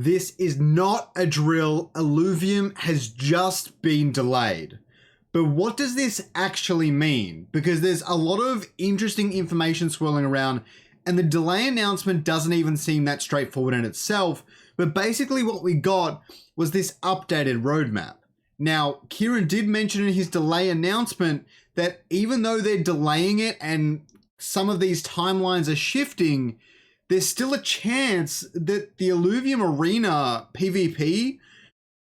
This is not a drill. Illuvium has just been delayed. But what does this actually mean? Because there's a lot of interesting information swirling around, and the delay announcement doesn't even seem that straightforward in itself. But basically what we got was this updated roadmap. Now, Kieran did mention in his delay announcement that even though they're delaying it and some of these timelines are shifting, there's still a chance that the Illuvium Arena PvP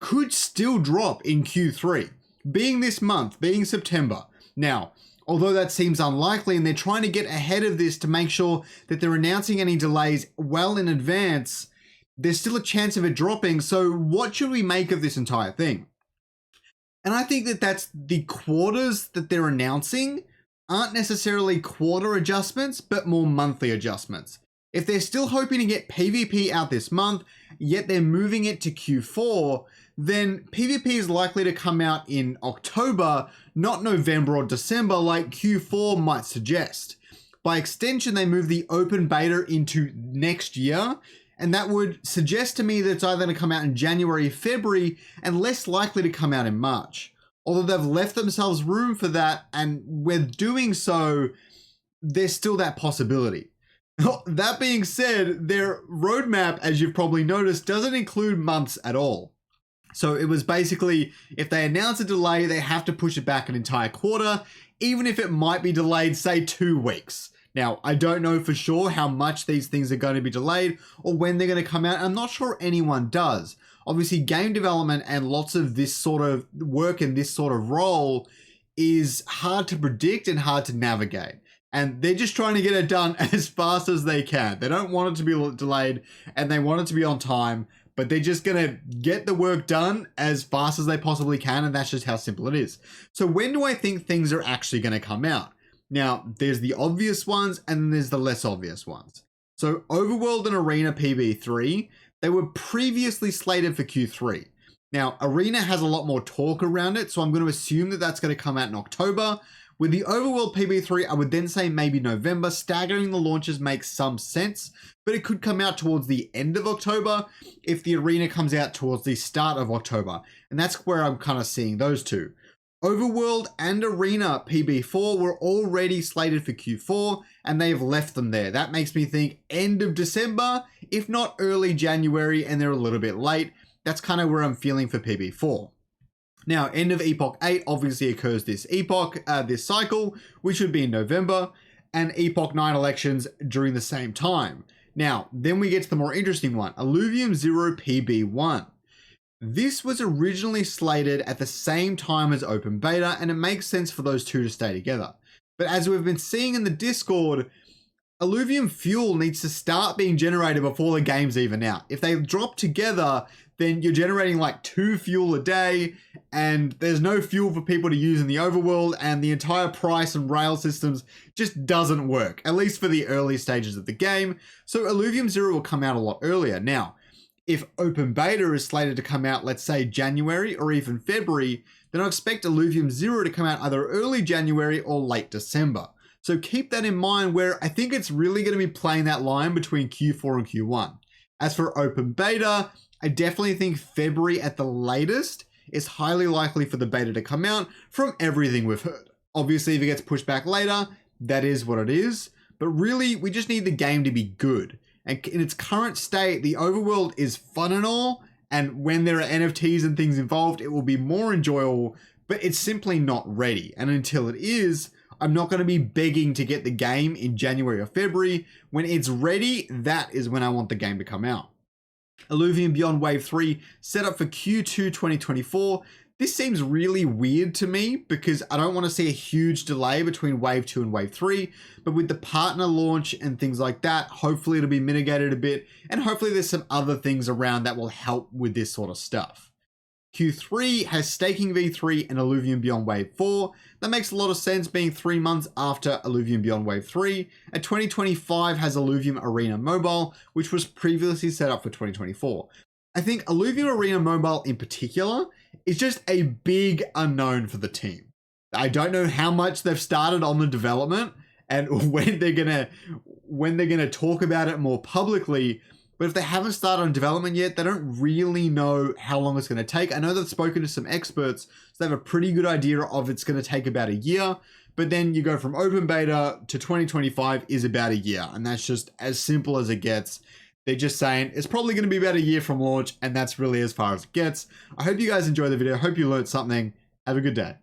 could still drop in Q3, being this month, being September. Now, although that seems unlikely and they're trying to get ahead of this to make sure that they're announcing any delays well in advance, there's still a chance of it dropping. So what should we make of this entire thing? And I think that that's the quarters that they're announcing aren't necessarily quarter adjustments, but more monthly adjustments. If they're still hoping to get PvP out this month, yet they're moving it to Q4, then PvP is likely to come out in October, not November or December like Q4 might suggest. By extension, they move the open beta into next year, and that would suggest to me that it's either going to come out in January, February, and less likely to come out in March. Although they've left themselves room for that, and with doing so, there's still that possibility. That being said, their roadmap, as you've probably noticed, doesn't include months at all. So it was basically, if they announce a delay, they have to push it back an entire quarter, even if it might be delayed, say 2 weeks. Now, I don't know for sure how much these things are going to be delayed or when they're going to come out. I'm not sure anyone does. Obviously, game development and lots of this sort of work in this sort of role is hard to predict and hard to navigate. And they're just trying to get it done as fast as they can. They don't want it to be delayed and they want it to be on time, but they're just going to get the work done as fast as they possibly can. And that's just how simple it is. So when do I think things are actually going to come out? Now, there's the obvious ones and then there's the less obvious ones. So Overworld and Arena PB3, they were previously slated for Q3. Now, Arena has a lot more talk around it, so I'm going to assume that that's going to come out in October. With the Overworld PB3, I would then say maybe November. Staggering the launches makes some sense, but it could come out towards the end of October if the Arena comes out towards the start of October. And that's where I'm kind of seeing those two. Overworld and Arena PB4 were already slated for Q4 and they've left them there. That makes me think end of December, if not early January, and they're a little bit late. That's kind of where I'm feeling for PB4. Now, end of Epoch 8 obviously occurs this cycle, which would be in November, and Epoch 9 elections during the same time. Now, then we get to the more interesting one, Illuvium 0 PB1. This was originally slated at the same time as Open Beta, and it makes sense for those two to stay together. But as we've been seeing in the Discord, Illuvium fuel needs to start being generated before the game's even out. If they drop together, then you're generating like 2 fuel a day, and there's no fuel for people to use in the overworld, and the entire price and rail systems just doesn't work, at least for the early stages of the game. So Illuvium 0 will come out a lot earlier. Now, if Open Beta is slated to come out, let's say January or even February, then I expect Illuvium 0 to come out either early January or late December. So keep that in mind, where I think it's really going to be playing that line between Q4 and Q1. As for Open Beta, I definitely think February at the latest is highly likely for the beta to come out from everything we've heard. Obviously, if it gets pushed back later, that is what it is. But really, we just need the game to be good. And in its current state, the overworld is fun and all, and when there are NFTs and things involved, it will be more enjoyable, but it's simply not ready. And until it is, I'm not going to be begging to get the game in January or February. When it's ready, that is when I want the game to come out. Illuvium Beyond Wave 3 set up for Q2 2024. This seems really weird to me because I don't want to see a huge delay between Wave 2 and Wave 3, but with the partner launch and things like that, hopefully it'll be mitigated a bit, and hopefully there's some other things around that will help with this sort of stuff. Q3 has Staking V3 and Illuvium Beyond Wave 4. That makes a lot of sense, being 3 months after Illuvium Beyond Wave 3. And 2025 has Illuvium Arena Mobile, which was previously set up for 2024. I think Illuvium Arena Mobile in particular is just a big unknown for the team. I don't know how much they've started on the development and when they're gonna talk about it more publicly, But if they haven't started on development yet, they don't really know how long it's going to take. I know they've spoken to some experts, so they have a pretty good idea of it's going to take about a year. But then you go from open beta to 2025 is about a year. And that's just as simple as it gets. They're just saying it's probably going to be about a year from launch, and that's really as far as it gets. I hope you guys enjoyed the video. I hope you learned something. Have a good day.